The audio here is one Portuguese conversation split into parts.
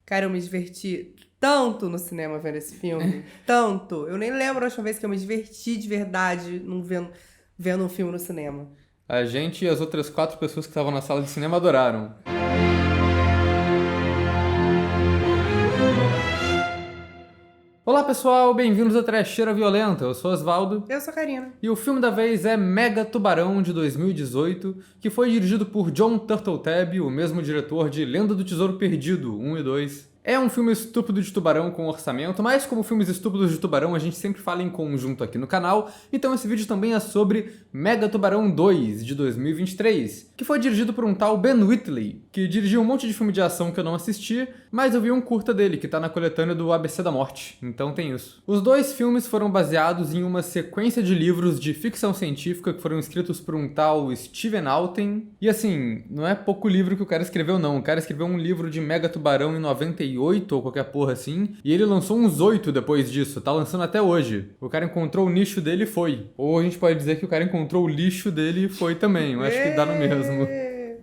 Cara, eu me diverti tanto no cinema vendo esse filme. Tanto. Eu nem lembro a última vez que eu me diverti de verdade vendo um filme no cinema. A gente e as outras 4 pessoas que estavam na sala de cinema adoraram. Olá pessoal, bem-vindos a Trecheira Violenta, eu sou Osvaldo. Eu sou a Karina. E o filme da vez é Mega Tubarão, de 2018, que foi dirigido por Jon Turteltaub, o mesmo diretor de Lenda do Tesouro Perdido, 1 e 2. É um filme estúpido de tubarão com orçamento, mas como filmes estúpidos de tubarão a gente sempre fala em conjunto aqui no canal, então esse vídeo também é sobre Mega Tubarão 2, de 2023, que foi dirigido por um tal Ben Wheatley, que dirigiu um monte de filme de ação que eu não assisti, mas eu vi um curta dele, que tá na coletânea do ABC da Morte, então tem isso. Os 2 filmes foram baseados em uma sequência de livros de ficção científica que foram escritos por um tal Stephen Alten, e assim, não é pouco livro que o cara escreveu não, o cara escreveu um livro de Mega Tubarão em 98 ou qualquer porra assim, e ele lançou uns 8 depois disso, tá lançando até hoje. O cara encontrou o nicho dele e foi. Ou a gente pode dizer que o cara encontrou o lixo dele e foi também, eu acho que dá no mesmo.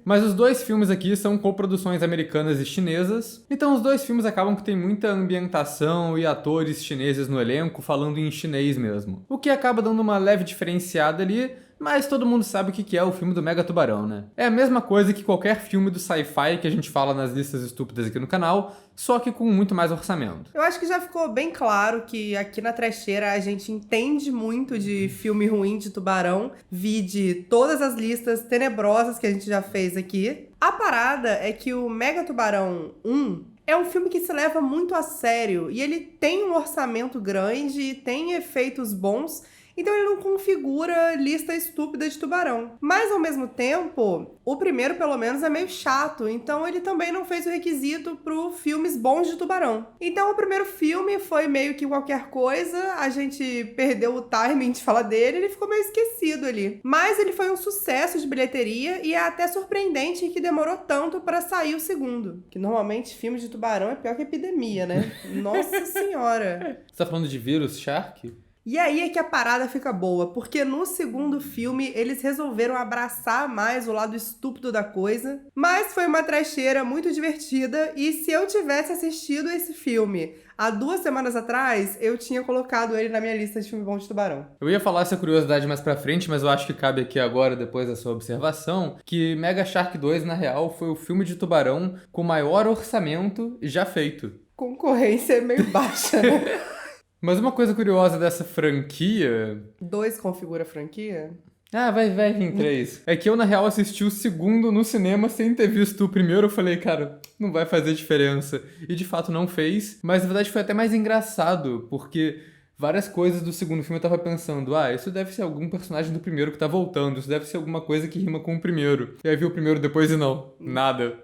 Mas os 2 filmes aqui são coproduções americanas e chinesas, então os 2 filmes acabam que tem muita ambientação e atores chineses no elenco falando em chinês mesmo. O que acaba dando uma leve diferenciada ali, mas todo mundo sabe o que é o filme do Mega Tubarão, né? É a mesma coisa que qualquer filme do sci-fi que a gente fala nas listas estúpidas aqui no canal, só que com muito mais orçamento. Eu acho que já ficou bem claro que aqui na Trecheira a gente entende muito de filme ruim de tubarão, vide todas as listas tenebrosas que a gente já fez aqui. A parada é que o Mega Tubarão 1 é um filme que se leva muito a sério e ele tem um orçamento grande e tem efeitos bons. Então ele não configura lista estúpida de tubarão. Mas ao mesmo tempo, o primeiro pelo menos é meio chato, então ele também não fez o requisito para filmes bons de tubarão. Então o primeiro filme foi meio que qualquer coisa, a gente perdeu o timing de falar dele, ele ficou meio esquecido ali. Mas ele foi um sucesso de bilheteria e é até surpreendente que demorou tanto para sair o segundo. Que normalmente filme de tubarão é pior que epidemia, né? Nossa senhora! Você tá falando de vírus Shark? E aí é que a parada fica boa, porque no segundo filme eles resolveram abraçar mais o lado estúpido da coisa, mas foi uma trecheira muito divertida e se eu tivesse assistido esse filme há 2 semanas atrás, eu tinha colocado ele na minha lista de filme bom de tubarão. Eu ia falar essa curiosidade mais pra frente, mas eu acho que cabe aqui agora, depois da sua observação, que Mega Shark 2, na real, foi o filme de tubarão com maior orçamento já feito. Concorrência é meio baixa, né? Mas uma coisa curiosa dessa franquia... 2 configura a franquia? Ah, vai vir 3. É que eu, na real, assisti o segundo no cinema sem ter visto o primeiro. Eu falei, cara, não vai fazer diferença. E de fato não fez. Mas na verdade foi até mais engraçado, porque várias coisas do segundo filme eu tava pensando, isso deve ser algum personagem do primeiro que tá voltando. Isso deve ser alguma coisa que rima com o primeiro. E aí vi o primeiro depois e não, nada.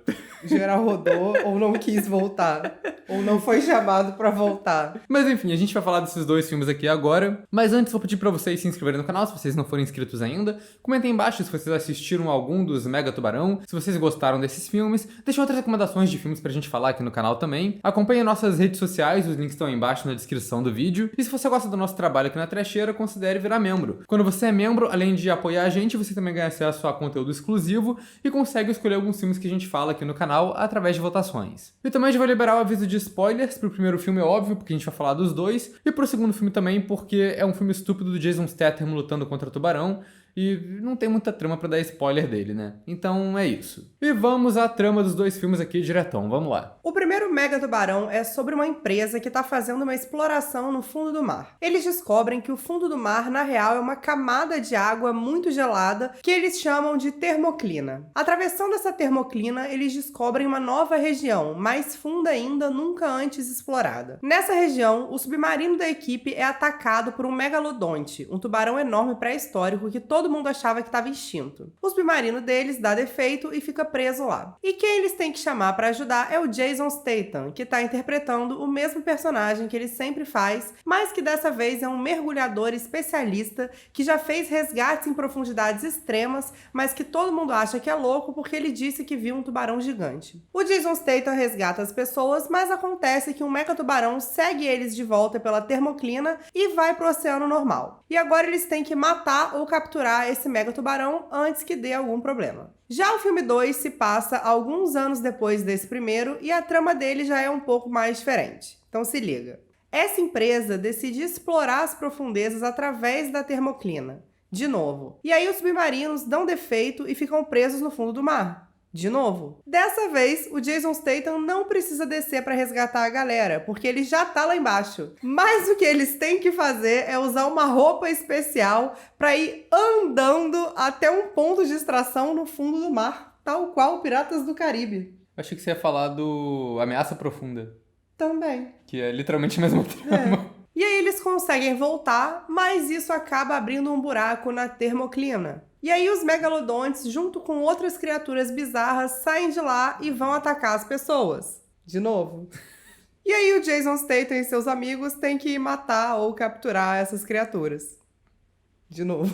Geral rodou ou não quis voltar. Ou não foi chamado pra voltar. Mas enfim, a gente vai falar desses 2 filmes aqui agora. Mas antes vou pedir pra vocês se inscreverem no canal, se vocês não forem inscritos ainda. Comentem embaixo se vocês assistiram algum dos Mega Tubarão, se vocês gostaram desses filmes. Deixem outras recomendações de filmes pra gente falar aqui no canal também. Acompanhem nossas redes sociais, os links estão aí embaixo na descrição do vídeo. E se você gosta do nosso trabalho aqui na Trecheira, considere virar membro. Quando você é membro, além de apoiar a gente, você também ganha acesso a conteúdo exclusivo e consegue escolher alguns filmes que a gente fala aqui no canal através de votações. E também já vou liberar o aviso de spoilers pro primeiro filme, é óbvio, porque a gente vai falar dos 2, e pro segundo filme também, porque é um filme estúpido do Jason Statham lutando contra o tubarão, e não tem muita trama pra dar spoiler dele, né? Então é isso. E vamos à trama dos 2 filmes aqui diretão, vamos lá. O primeiro Mega Tubarão é sobre uma empresa que está fazendo uma exploração no fundo do mar. Eles descobrem que o fundo do mar, na real, é uma camada de água muito gelada que eles chamam de termoclina. Atravessando essa termoclina, eles descobrem uma nova região, mais funda ainda, nunca antes explorada. Nessa região, o submarino da equipe é atacado por um megalodonte, um tubarão enorme pré-histórico que todo mundo achava que estava extinto. O submarino deles dá defeito e fica preso lá. E quem eles têm que chamar para ajudar é o Jason Statham, que está interpretando o mesmo personagem que ele sempre faz, mas que dessa vez é um mergulhador especialista que já fez resgates em profundidades extremas, mas que todo mundo acha que é louco porque ele disse que viu um tubarão gigante. O Jason Statham resgata as pessoas, mas acontece que um mega-tubarão segue eles de volta pela termoclina e vai pro oceano normal. E agora eles têm que matar ou capturar esse mega-tubarão antes que dê algum problema. Já o filme 2 se passa alguns anos depois desse primeiro e a trama dele já é um pouco mais diferente. Então se liga. Essa empresa decide explorar as profundezas através da termoclina. De novo. E aí os submarinos dão defeito e ficam presos no fundo do mar. De novo. Dessa vez, o Jason Statham não precisa descer para resgatar a galera, porque ele já tá lá embaixo. Mas o que eles têm que fazer é usar uma roupa especial para ir andando até um ponto de extração no fundo do mar, tal qual Piratas do Caribe. Achei que você ia falar do Ameaça Profunda. Também. Que é literalmente a mesma trama. E aí eles conseguem voltar, mas isso acaba abrindo um buraco na termoclina. E aí os megalodontes, junto com outras criaturas bizarras, saem de lá e vão atacar as pessoas. De novo. E aí o Jason Statham e seus amigos têm que matar ou capturar essas criaturas. De novo.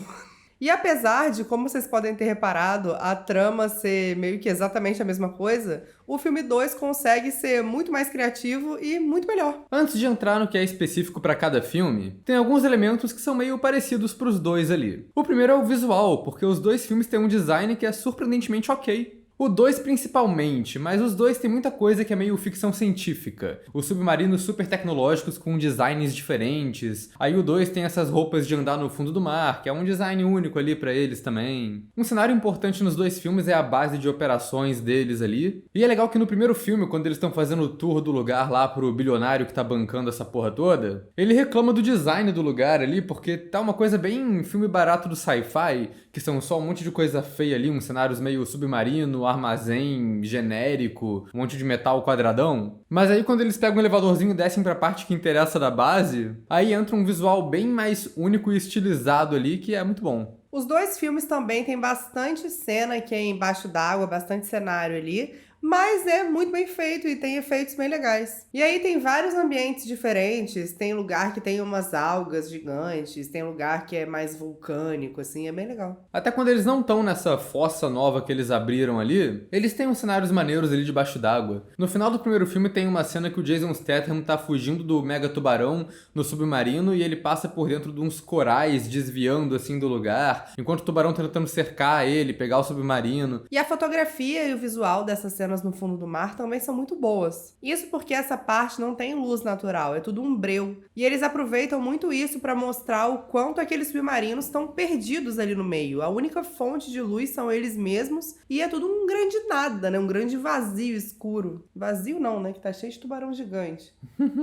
E apesar de, como vocês podem ter reparado, a trama ser meio que exatamente a mesma coisa, o filme 2 consegue ser muito mais criativo e muito melhor. Antes de entrar no que é específico para cada filme, tem alguns elementos que são meio parecidos pros dois ali. O primeiro é o visual, porque os dois filmes têm um design que é surpreendentemente ok. O 2 principalmente, mas os dois têm muita coisa que é meio ficção científica. Os submarinos super tecnológicos com designs diferentes. Aí o 2 tem essas roupas de andar no fundo do mar, que é um design único ali pra eles também. Um cenário importante nos dois filmes é a base de operações deles ali. E é legal que no primeiro filme, quando eles estão fazendo o tour do lugar lá pro bilionário que tá bancando essa porra toda, ele reclama do design do lugar ali, porque tá uma coisa bem filme barato do sci-fi, que são só um monte de coisa feia ali, uns cenários meio submarino, armazém genérico, um monte de metal quadradão. Mas aí quando eles pegam um elevadorzinho e descem pra parte que interessa da base, aí entra um visual bem mais único e estilizado ali, que é muito bom. Os dois filmes também têm bastante cena que é embaixo d'água, bastante cenário ali, mas é muito bem feito e tem efeitos bem legais. E aí tem vários ambientes diferentes, tem lugar que tem umas algas gigantes, tem lugar que é mais vulcânico, assim, é bem legal. Até quando eles não estão nessa fossa nova que eles abriram ali, eles têm uns cenários maneiros ali debaixo d'água. No final do primeiro filme tem uma cena que o Jason Statham tá fugindo do mega tubarão no submarino e ele passa por dentro de uns corais desviando assim do lugar, enquanto o tubarão tá tentando cercar ele, pegar o submarino. E a fotografia e o visual dessas cenas no fundo do mar também são muito boas. Isso porque essa parte não tem luz natural, é tudo um breu. E eles aproveitam muito isso para mostrar o quanto aqueles submarinos estão perdidos ali no meio. A única fonte de luz são eles mesmos e é tudo um grande nada, né? Um grande vazio escuro. Vazio não, né? Que tá cheio de tubarão gigante.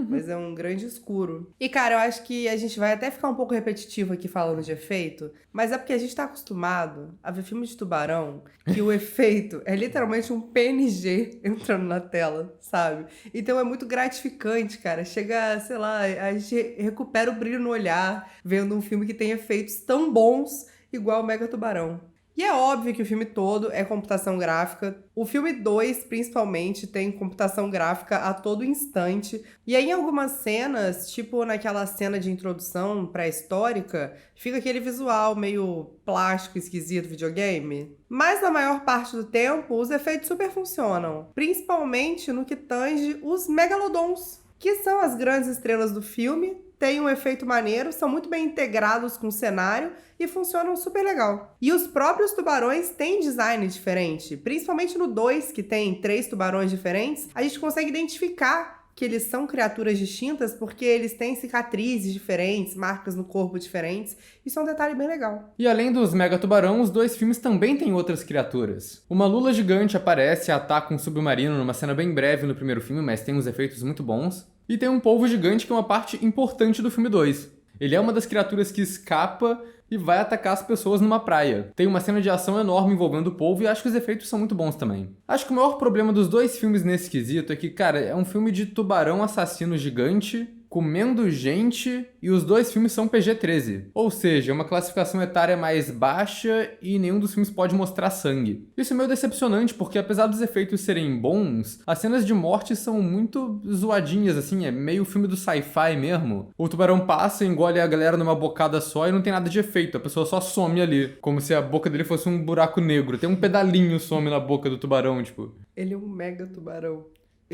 Mas é um grande escuro. E cara, eu acho que a gente vai até ficar um pouco repetitivo aqui falando de efeito, mas é porque a gente tá acostumado a ver filme de tubarão que o efeito é literalmente um PNG entrando na tela, sabe? Então é muito gratificante, cara. Chega, sei lá, a gente recupera o brilho no olhar vendo um filme que tem efeitos tão bons igual o Mega Tubarão. E é óbvio que o filme todo é computação gráfica. O filme 2, principalmente, tem computação gráfica a todo instante. E aí, em algumas cenas, tipo naquela cena de introdução pré-histórica, fica aquele visual meio plástico, esquisito, videogame. Mas na maior parte do tempo, os efeitos super funcionam. Principalmente no que tange os megalodons, que são as grandes estrelas do filme. Tem um efeito maneiro, são muito bem integrados com o cenário e funcionam super legal. E os próprios tubarões têm design diferente, principalmente no 2, que tem 3 tubarões diferentes, a gente consegue identificar que eles são criaturas distintas porque eles têm cicatrizes diferentes, marcas no corpo diferentes. Isso é um detalhe bem legal. E além dos mega tubarão, os dois filmes também têm outras criaturas. Uma lula gigante aparece e ataca um submarino numa cena bem breve no primeiro filme, mas tem uns efeitos muito bons. E tem um polvo gigante que é uma parte importante do filme 2. Ele é uma das criaturas que escapa e vai atacar as pessoas numa praia. Tem uma cena de ação enorme envolvendo o polvo e acho que os efeitos são muito bons também. Acho que o maior problema dos dois filmes nesse quesito é que, cara, é um filme de tubarão assassino gigante comendo gente e os dois filmes são PG-13. Ou seja, uma classificação etária mais baixa e nenhum dos filmes pode mostrar sangue. Isso é meio decepcionante porque apesar dos efeitos serem bons, as cenas de morte são muito zoadinhas, assim, é meio filme do sci-fi mesmo. O tubarão passa, engole a galera numa bocada só e não tem nada de efeito, a pessoa só some ali, como se a boca dele fosse um buraco negro. Tem um pedalinho some na boca do tubarão, tipo. Ele é um mega tubarão.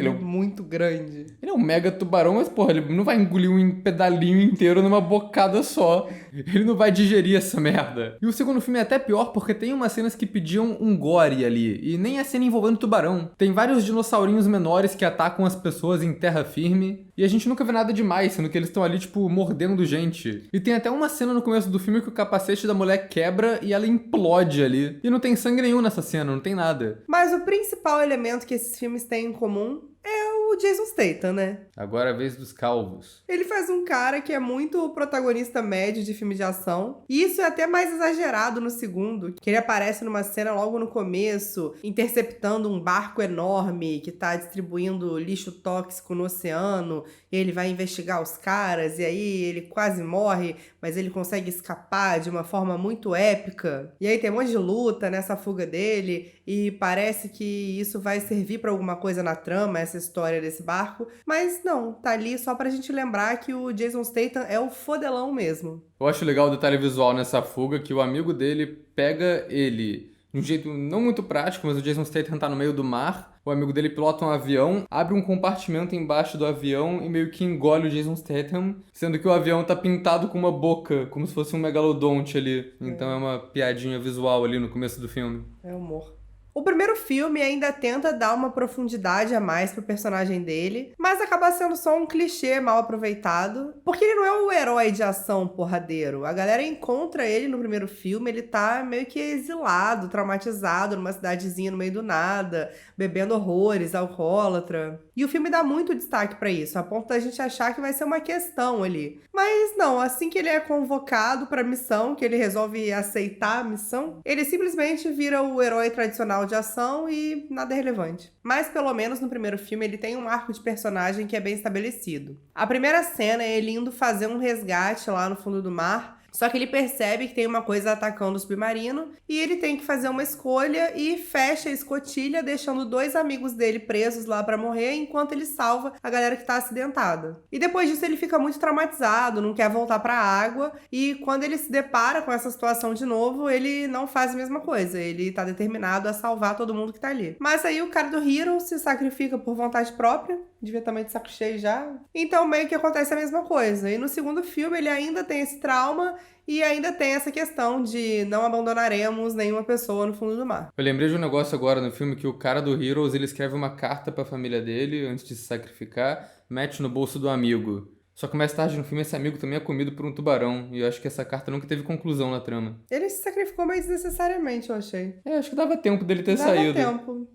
Ele é muito grande. Ele é um mega tubarão, mas, porra, ele não vai engolir um pedalinho inteiro numa bocada só. Ele não vai digerir essa merda. E o segundo filme é até pior porque tem umas cenas que pediam um gore ali. E nem a cena envolvendo tubarão. Tem vários dinossaurinhos menores que atacam as pessoas em terra firme. E a gente nunca vê nada demais, sendo que eles estão ali, tipo, mordendo gente. E tem até uma cena no começo do filme que o capacete da mulher quebra e ela implode ali. E não tem sangue nenhum nessa cena, não tem nada. Mas o principal elemento que esses filmes têm em comum é o Jason Statham, né? Agora é a vez dos calvos. Ele faz um cara que é muito protagonista médio de filme de ação. E isso é até mais exagerado no segundo, que ele aparece numa cena logo no começo, interceptando um barco enorme que tá distribuindo lixo tóxico no oceano. E ele vai investigar os caras, e aí ele quase morre, mas ele consegue escapar de uma forma muito épica. E aí tem um monte de luta nessa fuga dele, e parece que isso vai servir pra alguma coisa na trama, essa história desse barco. Mas não, tá ali só pra gente lembrar que o Jason Statham é o fodelão mesmo. Eu acho legal o detalhe visual nessa fuga, que o amigo dele pega ele de um jeito não muito prático, mas o Jason Statham tá no meio do mar, o amigo dele pilota um avião, abre um compartimento embaixo do avião e meio que engole o Jason Statham, sendo que o avião tá pintado com uma boca, como se fosse um megalodonte ali. Então é uma piadinha visual ali no começo do filme. É humor. O primeiro filme ainda tenta dar uma profundidade a mais pro personagem dele, mas acaba sendo só um clichê mal aproveitado, porque ele não é o herói de ação porradeiro. A galera encontra ele no primeiro filme, ele tá meio que exilado, traumatizado numa cidadezinha no meio do nada, bebendo horrores, alcoólatra. E o filme dá muito destaque pra isso, a ponto da gente achar que vai ser uma questão ali. Mas não, assim que ele é convocado pra missão, que ele resolve aceitar a missão, ele simplesmente vira o herói tradicional de ação e nada é relevante. Mas pelo menos no primeiro filme ele tem um arco de personagem que é bem estabelecido. A primeira cena é ele indo fazer um resgate lá no fundo do mar, só que ele percebe que tem uma coisa atacando o submarino e ele tem que fazer uma escolha e fecha a escotilha, deixando 2 amigos dele presos lá pra morrer, enquanto ele salva a galera que tá acidentada. E depois disso ele fica muito traumatizado, não quer voltar pra água, e quando ele se depara com essa situação de novo, ele não faz a mesma coisa, ele tá determinado a salvar todo mundo que tá ali. Mas aí o cara do Hero se sacrifica por vontade própria, devia também de saco cheio já. Então meio que acontece a mesma coisa. E no segundo filme ele ainda tem esse trauma e ainda tem essa questão de não abandonaremos nenhuma pessoa no fundo do mar. Eu lembrei de um negócio agora no filme que o cara do Heroes, ele escreve uma carta pra família dele antes de se sacrificar, mete no bolso do amigo. Só que mais tarde no filme esse amigo também é comido por um tubarão, e eu acho que essa carta nunca teve conclusão na trama. Ele se sacrificou meio desnecessariamente, eu achei. Acho que dava tempo dele ter saído. Dava tempo.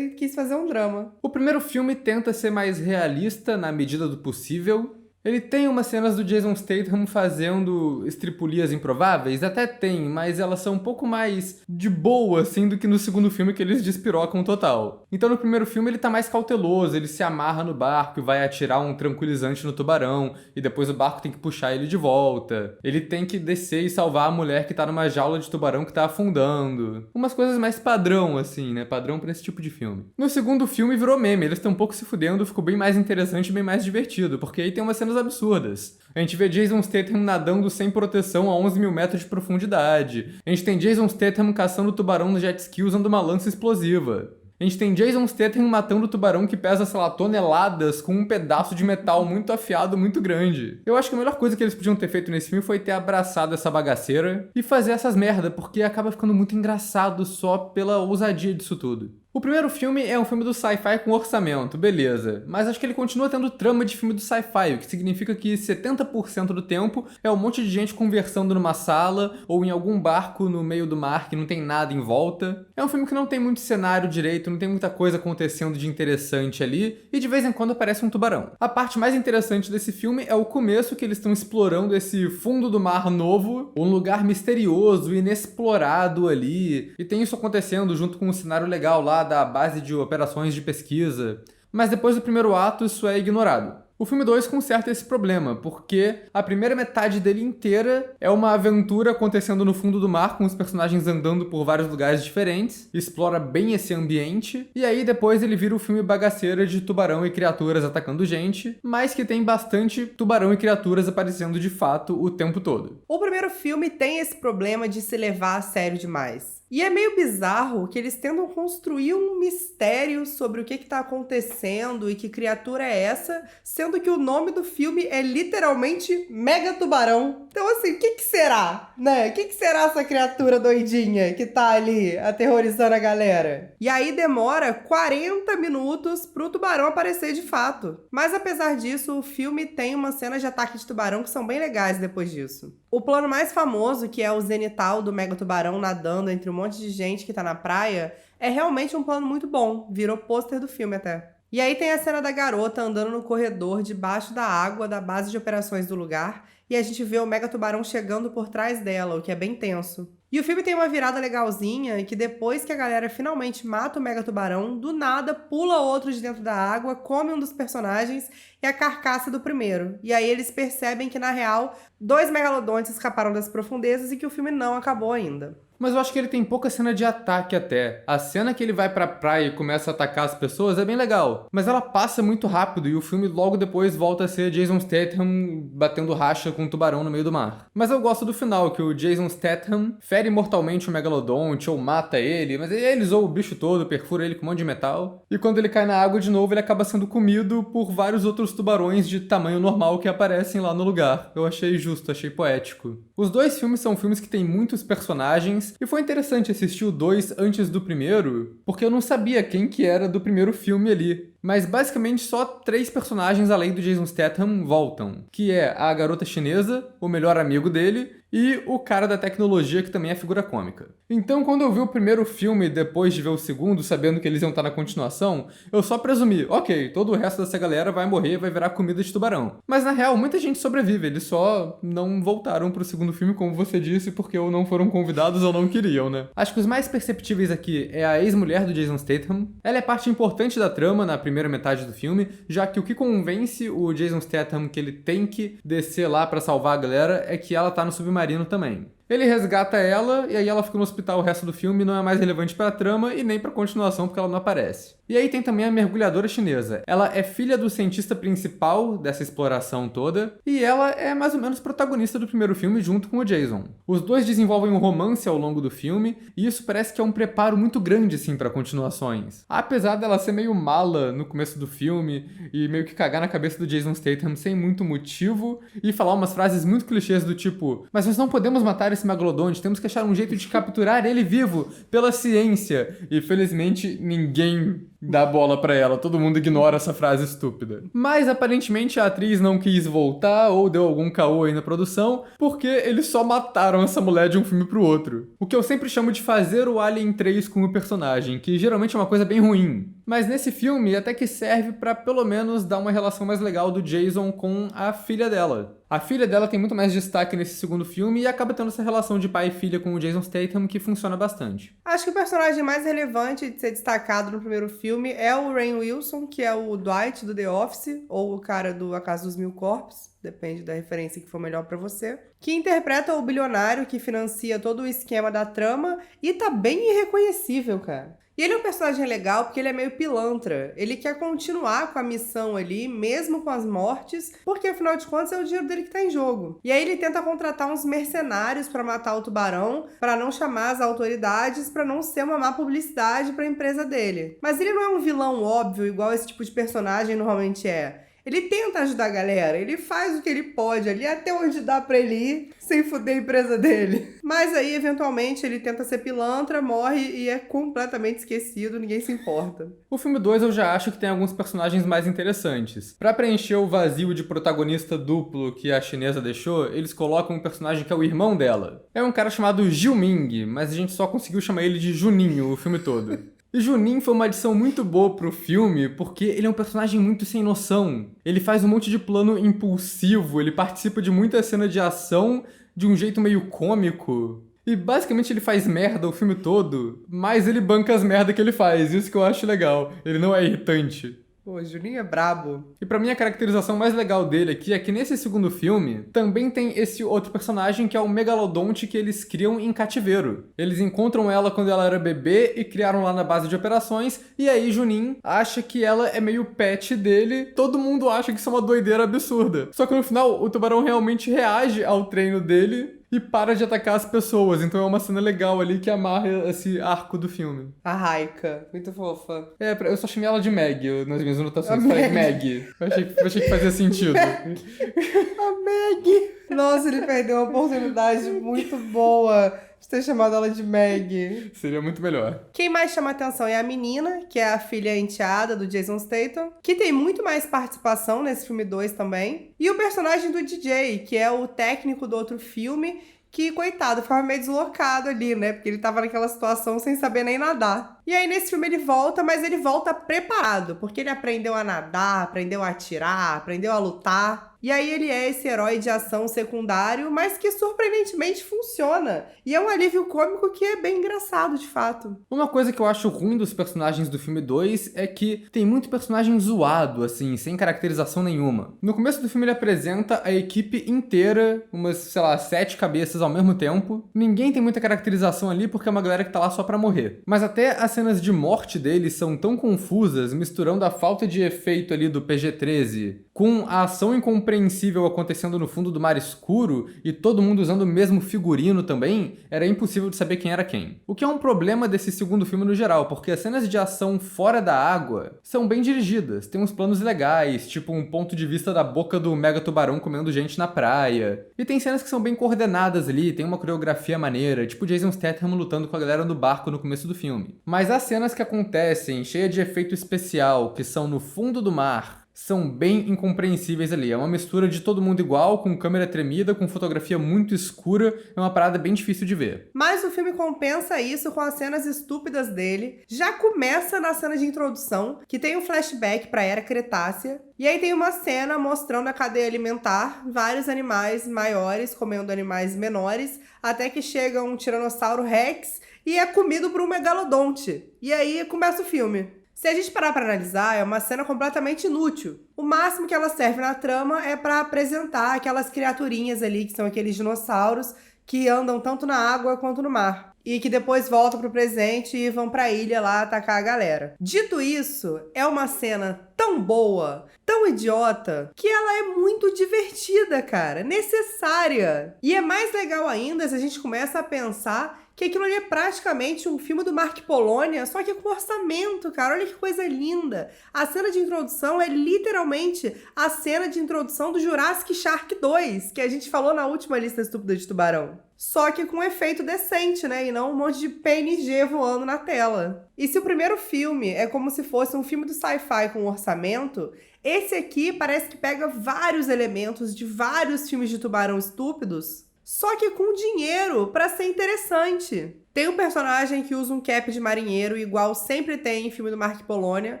Quis fazer um drama. O primeiro filme tenta ser mais realista na medida do possível. Ele tem umas cenas do Jason Statham fazendo estripulias improváveis, até tem, mas elas são um pouco mais de boa, assim, do que no segundo filme que eles despirocam total. Então no primeiro filme ele tá mais cauteloso, ele se amarra no barco e vai atirar um tranquilizante no tubarão, e depois o barco tem que puxar ele de volta. Ele tem que descer e salvar a mulher que tá numa jaula de tubarão que tá afundando. Umas coisas mais padrão, assim, né? Padrão pra esse tipo de filme. No segundo filme virou meme, eles estão um pouco se fudendo, ficou bem mais interessante e bem mais divertido, porque aí tem uma cena absurdas. A gente vê Jason Statham nadando sem proteção a 11 mil metros de profundidade. A gente tem Jason Statham caçando tubarão no jet ski usando uma lança explosiva. A gente tem Jason Statham matando o tubarão que pesa, sei lá, toneladas com um pedaço de metal muito afiado, muito grande. Eu acho que a melhor coisa que eles podiam ter feito nesse filme foi ter abraçado essa bagaceira e fazer essas merda, porque acaba ficando muito engraçado só pela ousadia disso tudo. O primeiro filme é um filme do sci-fi com orçamento, beleza, mas acho que ele continua tendo trama de filme do sci-fi, o que significa que 70% do tempo é um monte de gente conversando numa sala ou em algum barco no meio do mar que não tem nada em volta. É um filme que não tem muito cenário direito, não tem muita coisa acontecendo de interessante ali, e de vez em quando aparece um tubarão. A parte mais interessante desse filme é o começo, que eles estão explorando esse fundo do mar novo, um lugar misterioso, inexplorado ali, e tem isso acontecendo junto com um cenário legal lá da base de operações de pesquisa. Mas depois do primeiro ato isso é ignorado. O filme 2 conserta esse problema, porque a primeira metade dele inteira é uma aventura acontecendo no fundo do mar, com os personagens andando por vários lugares diferentes, explora bem esse ambiente, e aí depois ele vira o filme bagaceira de tubarão e criaturas atacando gente, mas que tem bastante tubarão e criaturas aparecendo de fato o tempo todo. O primeiro filme tem esse problema de se levar a sério demais. E é meio bizarro que eles tentam construir um mistério sobre o que tá acontecendo e que criatura é essa, sendo que o nome do filme é literalmente Mega Tubarão. Então, assim, o que será, né? O que será essa criatura doidinha que tá ali aterrorizando a galera? E aí demora 40 minutos pro tubarão aparecer de fato. Mas apesar disso, o filme tem umas cenas de ataque de tubarão que são bem legais depois disso. O plano mais famoso, que é o zenital do Mega Tubarão nadando entre um monte de gente que tá na praia, é realmente um plano muito bom. Virou pôster do filme até. E aí tem a cena da garota andando no corredor debaixo da água da base de operações do lugar e a gente vê o Mega Tubarão chegando por trás dela, o que é bem tenso. E o filme tem uma virada legalzinha, que depois que a galera finalmente mata o Mega Tubarão, do nada pula outro de dentro da água, come um dos personagens e a carcaça do primeiro. E aí eles percebem que, na real, 2 megalodontes escaparam das profundezas e que o filme não acabou ainda. Mas eu acho que ele tem pouca cena de ataque até. A cena que ele vai pra praia e começa a atacar as pessoas é bem legal. Mas ela passa muito rápido e o filme logo depois volta a ser Jason Statham batendo racha com um tubarão no meio do mar. Mas eu gosto do final, que o Jason Statham fere mortalmente o megalodonte ou mata ele, mas ele zoa o bicho todo, perfura ele com um monte de metal. E quando ele cai na água de novo, ele acaba sendo comido por vários outros tubarões de tamanho normal que aparecem lá no lugar. Eu achei justo, achei poético. Os 2 filmes são filmes que têm muitos personagens, e foi interessante assistir o 2 antes do primeiro, porque eu não sabia quem que era do primeiro filme ali. Mas basicamente só 3 personagens além do Jason Statham voltam, que é a garota chinesa, o melhor amigo dele, e o cara da tecnologia que também é figura cômica. Então, quando eu vi o primeiro filme depois de ver o segundo, sabendo que eles iam estar na continuação, eu só presumi, ok, todo o resto dessa galera vai morrer, vai virar comida de tubarão. Mas na real, muita gente sobrevive, eles só não voltaram pro segundo filme, como você disse, porque ou não foram convidados ou não queriam, né? Acho que os mais perceptíveis aqui é a ex-mulher do Jason Statham. Ela é parte importante da trama na primeira metade do filme, já que o que convence o Jason Statham que ele tem que descer lá pra salvar a galera é que ela tá no submarino também. Ele resgata ela e aí ela fica no hospital o resto do filme, não é mais relevante pra trama e nem pra continuação porque ela não aparece. E aí tem também a mergulhadora chinesa. Ela é filha do cientista principal dessa exploração toda e ela é mais ou menos protagonista do primeiro filme junto com o Jason. Os 2 desenvolvem um romance ao longo do filme e isso parece que é um preparo muito grande assim pra continuações. Apesar dela ser meio mala no começo do filme e meio que cagar na cabeça do Jason Statham sem muito motivo e falar umas frases muito clichês do tipo: mas nós não podemos matar esse megalodonte, temos que achar um jeito de capturar ele vivo pela ciência. E felizmente ninguém dá bola pra ela, todo mundo ignora essa frase estúpida. Mas aparentemente a atriz não quis voltar ou deu algum caô aí na produção, porque eles só mataram essa mulher de um filme pro outro. O que eu sempre chamo de fazer o Alien 3 com o personagem, que geralmente é uma coisa bem ruim. Mas nesse filme até que serve pra pelo menos dar uma relação mais legal do Jason com a filha dela. A filha dela tem muito mais destaque nesse segundo filme e acaba tendo essa relação de pai e filha com o Jason Statham que funciona bastante. Acho que o personagem mais relevante de ser destacado no primeiro filme é o Rainn Wilson, que é o Dwight do The Office, ou o cara do A Casa dos Mil Corpos, depende da referência que for melhor pra você, que interpreta o bilionário que financia todo o esquema da trama e tá bem irreconhecível, cara. E ele é um personagem legal porque ele é meio pilantra. Ele quer continuar com a missão ali, mesmo com as mortes, porque afinal de contas é o dinheiro dele que tá em jogo. E aí ele tenta contratar uns mercenários pra matar o tubarão, pra não chamar as autoridades, pra não ser uma má publicidade pra empresa dele. Mas ele não é um vilão óbvio, igual esse tipo de personagem normalmente é. Ele tenta ajudar a galera, ele faz o que ele pode ali, até onde dá pra ele ir, sem fuder a empresa dele. Mas aí, eventualmente, ele tenta ser pilantra, morre e é completamente esquecido, ninguém se importa. O filme 2 eu já acho que tem alguns personagens mais interessantes. Pra preencher o vazio de protagonista duplo que a chinesa deixou, eles colocam um personagem que é o irmão dela. É um cara chamado Jiu Ming, mas a gente só conseguiu chamar ele de Juninho o filme todo. E Junin foi uma adição muito boa pro filme, porque ele é um personagem muito sem noção. Ele faz um monte de plano impulsivo, ele participa de muita cena de ação de um jeito meio cômico. E basicamente ele faz merda o filme todo, mas ele banca as merda que ele faz, isso que eu acho legal. Ele não é irritante. Pô, Juninho é brabo. E pra mim a caracterização mais legal dele aqui é que nesse segundo filme também tem esse outro personagem que é o megalodonte que eles criam em cativeiro. Eles encontram ela quando ela era bebê e criaram lá na base de operações, e aí Junin acha que ela é meio pet dele, todo mundo acha que isso é uma doideira absurda. Só que no final o tubarão realmente reage ao treino dele e para de atacar as pessoas. Então é uma cena legal ali que amarra esse arco do filme. A Raika, muito fofa. Eu só chamei ela de Meg nas minhas anotações. A Falei Meg. Meg. Eu achei que fazia sentido. A Meg! Nossa, ele perdeu uma oportunidade muito boa de ter chamado ela de Meg. Seria muito melhor. Quem mais chama atenção é a menina, que é a filha enteada do Jason Statham, que tem muito mais participação nesse filme 2 também. E o personagem do DJ, que é o técnico do outro filme, que, coitado, ficava meio deslocado ali, né? Porque ele tava naquela situação sem saber nem nadar. E aí, nesse filme, ele volta, mas ele volta preparado, porque ele aprendeu a nadar, aprendeu a atirar, aprendeu a lutar. E aí ele é esse herói de ação secundário, mas que surpreendentemente funciona. E é um alívio cômico que é bem engraçado, de fato. Uma coisa que eu acho ruim dos personagens do filme 2 é que tem muito personagem zoado, assim, sem caracterização nenhuma. No começo do filme ele apresenta a equipe inteira, umas, sei lá, 7 cabeças ao mesmo tempo. Ninguém tem muita caracterização ali porque é uma galera que tá lá só pra morrer. Mas até as cenas de morte deles são tão confusas, misturando a falta de efeito ali do PG-13 com a ação incompreensível acontecendo no fundo do mar escuro e todo mundo usando o mesmo figurino também, era impossível de saber quem era quem. O que é um problema desse segundo filme no geral, porque as cenas de ação fora da água são bem dirigidas, tem uns planos legais, tipo um ponto de vista da boca do mega tubarão comendo gente na praia. E tem cenas que são bem coordenadas ali, tem uma coreografia maneira, tipo Jason Statham lutando com a galera no barco no começo do filme. Mas as cenas que acontecem, cheias de efeito especial, que são no fundo do mar, são bem incompreensíveis ali. É uma mistura de todo mundo igual, com câmera tremida, com fotografia muito escura. É uma parada bem difícil de ver. Mas o filme compensa isso com as cenas estúpidas dele. Já começa na cena de introdução, que tem um flashback pra Era Cretácea. E aí tem uma cena mostrando a cadeia alimentar, vários animais maiores comendo animais menores, até que chega um Tiranossauro Rex e é comido por um megalodonte. E aí começa o filme. Se a gente parar pra analisar, é uma cena completamente inútil. O máximo que ela serve na trama é pra apresentar aquelas criaturinhas ali, que são aqueles dinossauros que andam tanto na água quanto no mar. E que depois voltam pro presente e vão pra ilha lá atacar a galera. Dito isso, é uma cena tão boa, tão idiota, que ela é muito divertida, cara. Necessária. E é mais legal ainda se a gente começa a pensar que aquilo ali é praticamente um filme do Mark Polônia, só que com orçamento, cara. Olha que coisa linda. A cena de introdução é literalmente a cena de introdução do Jurassic Shark 2, que a gente falou na última lista estúpida de tubarão. Só que com um efeito decente, né? E não um monte de PNG voando na tela. E se o primeiro filme é como se fosse um filme do sci-fi com orçamento, esse aqui parece que pega vários elementos de vários filmes de tubarão estúpidos, só que com dinheiro pra ser interessante. Tem um personagem que usa um cap de marinheiro, igual sempre tem em filme do Mark Polônia,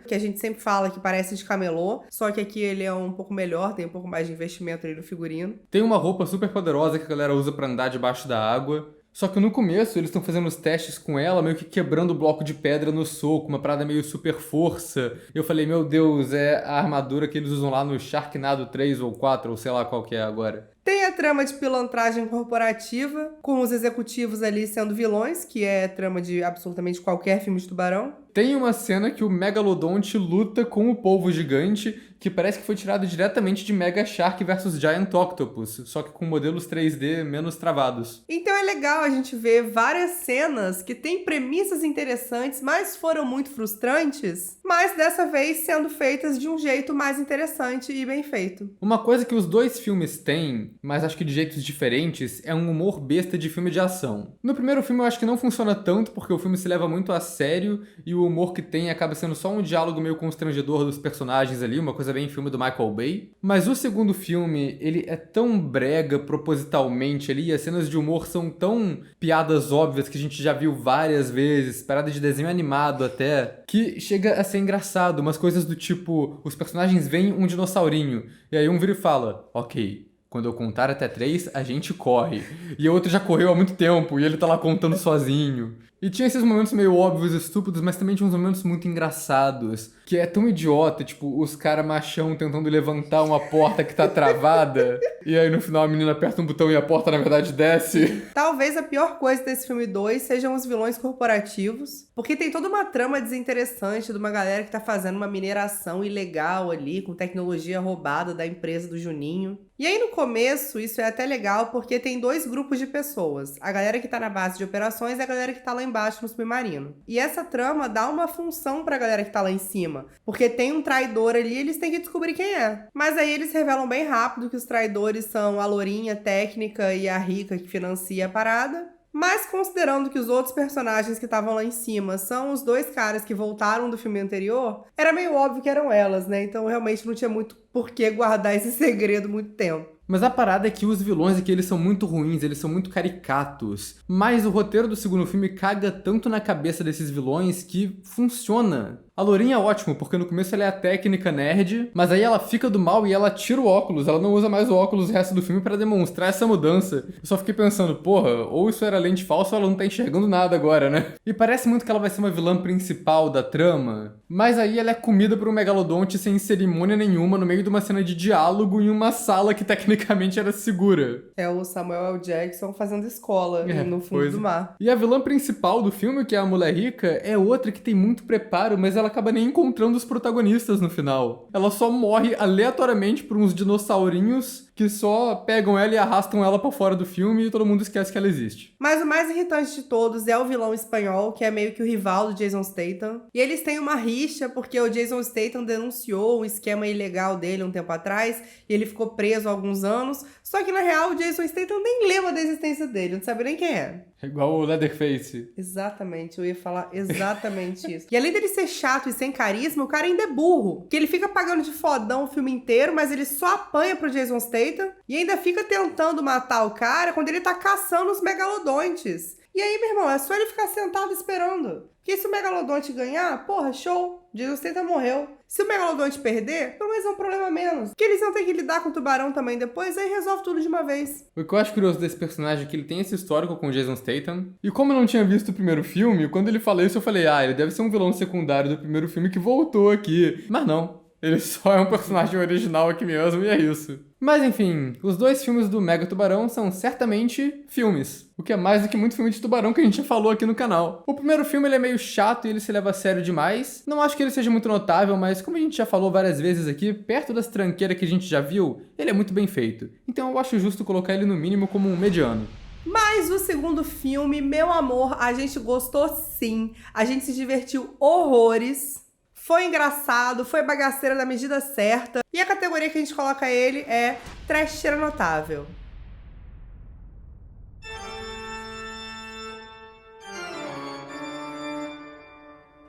que a gente sempre fala que parece de camelô, só que aqui ele é um pouco melhor, tem um pouco mais de investimento ali no figurino. Tem uma roupa super poderosa que a galera usa pra andar debaixo da água. Só que no começo eles estão fazendo os testes com ela, meio que quebrando o bloco de pedra no soco, uma parada meio super força. Eu falei, meu Deus, é a armadura que eles usam lá no Sharknado 3 ou 4, ou sei lá qual que é agora. Tem a trama de pilantragem corporativa, com os executivos ali sendo vilões, que é trama de absolutamente qualquer filme de tubarão. Tem uma cena que o Megalodonte luta com o polvo gigante, que parece que foi tirado diretamente de Mega Shark vs Giant Octopus, só que com modelos 3D menos travados. Então é legal a gente ver várias cenas que têm premissas interessantes, mas foram muito frustrantes, mas dessa vez sendo feitas de um jeito mais interessante e bem feito. Uma coisa que os dois filmes têm, mas acho que de jeitos diferentes, é um humor besta de filme de ação. No primeiro filme eu acho que não funciona tanto, porque o filme se leva muito a sério, e o humor que tem acaba sendo só um diálogo meio constrangedor dos personagens ali, uma coisa bem filme do Michael Bay. Mas o segundo filme, ele é tão brega propositalmente ali, as cenas de humor são tão piadas óbvias que a gente já viu várias vezes, parada de desenho animado até, que chega a ser engraçado, umas coisas do tipo, os personagens veem um dinossaurinho, e aí um vira e fala, ok, quando eu contar até 3, a gente corre. E o outro já correu há muito tempo, e ele tá lá contando sozinho. E tinha esses momentos meio óbvios, estúpidos, mas também tinha uns momentos muito engraçados. Que é tão idiota, tipo, os caras machão tentando levantar uma porta que tá travada. E aí no final a menina aperta um botão e a porta na verdade desce. Talvez a pior coisa desse filme 2 sejam os vilões corporativos, porque tem toda uma trama desinteressante de uma galera que tá fazendo uma mineração ilegal ali, com tecnologia roubada da empresa do Juninho. E aí no começo isso é até legal porque tem dois grupos de pessoas, a galera que tá na base de operações e a galera que tá lá embaixo no submarino. E essa trama dá uma função pra galera que tá lá em cima, porque tem um traidor ali e eles têm que descobrir quem é. Mas aí eles revelam bem rápido que os traidores são a lourinha técnica e a rica que financia a parada. Mas considerando que os outros personagens que estavam lá em cima são os dois caras que voltaram do filme anterior, era meio óbvio que eram elas, né? Então realmente não tinha muito por que guardar esse segredo muito tempo. Mas a parada é que os vilões aqui, eles são muito ruins, eles são muito caricatos. Mas o roteiro do segundo filme caga tanto na cabeça desses vilões que funciona. A Lourinha é ótimo, porque no começo ela é a técnica nerd, mas aí ela fica do mal e ela tira o óculos, ela não usa mais o óculos o resto do filme pra demonstrar essa mudança. Eu só fiquei pensando, porra, ou isso era lente falsa ou ela não tá enxergando nada agora, né? E parece muito que ela vai ser uma vilã principal da trama, mas aí ela é comida por um megalodonte sem cerimônia nenhuma no meio de uma cena de diálogo em uma sala que tecnicamente era segura. É o Samuel L. Jackson fazendo escola no fundo do mar. E a vilã principal do filme, que é a mulher rica, é outra que tem muito preparo, mas ela acaba nem encontrando os protagonistas no final. Ela só morre aleatoriamente por uns dinossaurinhos que só pegam ela e arrastam ela pra fora do filme e todo mundo esquece que ela existe. Mas o mais irritante de todos é o vilão espanhol, que é meio que o rival do Jason Statham. E eles têm uma rixa porque o Jason Statham denunciou um esquema ilegal dele um tempo atrás e ele ficou preso há alguns anos. Só que na real o Jason Statham nem lembra da existência dele, não sabe nem quem é. É igual o Leatherface. Exatamente, eu ia falar exatamente isso. E além dele ser chato e sem carisma, o cara ainda é burro. Que ele fica pagando de fodão o filme inteiro, mas ele só apanha pro Jason Statham e ainda fica tentando matar o cara quando ele tá caçando os megalodontes. E aí, meu irmão, é só ele ficar sentado esperando. Porque se o megalodonte ganhar, porra, show. Jason Statham morreu. Se o megalodonte perder, pelo menos é um problema menos. Porque eles vão ter que lidar com o tubarão também depois, aí resolve tudo de uma vez. O que eu acho curioso desse personagem é que ele tem esse histórico com o Jason Statham. E como eu não tinha visto o primeiro filme, quando ele falou isso eu falei, ele deve ser um vilão secundário do primeiro filme que voltou aqui. Mas não. Ele só é um personagem original aqui mesmo e é isso. Mas enfim, os dois filmes do Mega Tubarão são certamente filmes. O que é mais do que muito filme de tubarão que a gente já falou aqui no canal. O primeiro filme ele é meio chato e ele se leva a sério demais. Não acho que ele seja muito notável, mas como a gente já falou várias vezes aqui, perto das tranqueiras que a gente já viu, ele é muito bem feito. Então eu acho justo colocar ele no mínimo como um mediano. Mas o segundo filme, meu amor, a gente gostou sim. A gente se divertiu horrores. Foi engraçado, foi bagaceira na medida certa. E a categoria que a gente coloca ele é trecheira notável.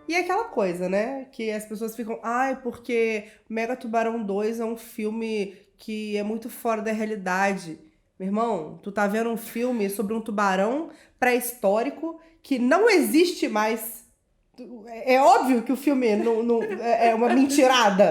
E é aquela coisa, né? Que as pessoas ficam... porque Mega Tubarão 2 é um filme que é muito fora da realidade. Meu irmão, tu tá vendo um filme sobre um tubarão pré-histórico que não existe mais. É óbvio que o filme não é uma mentirada.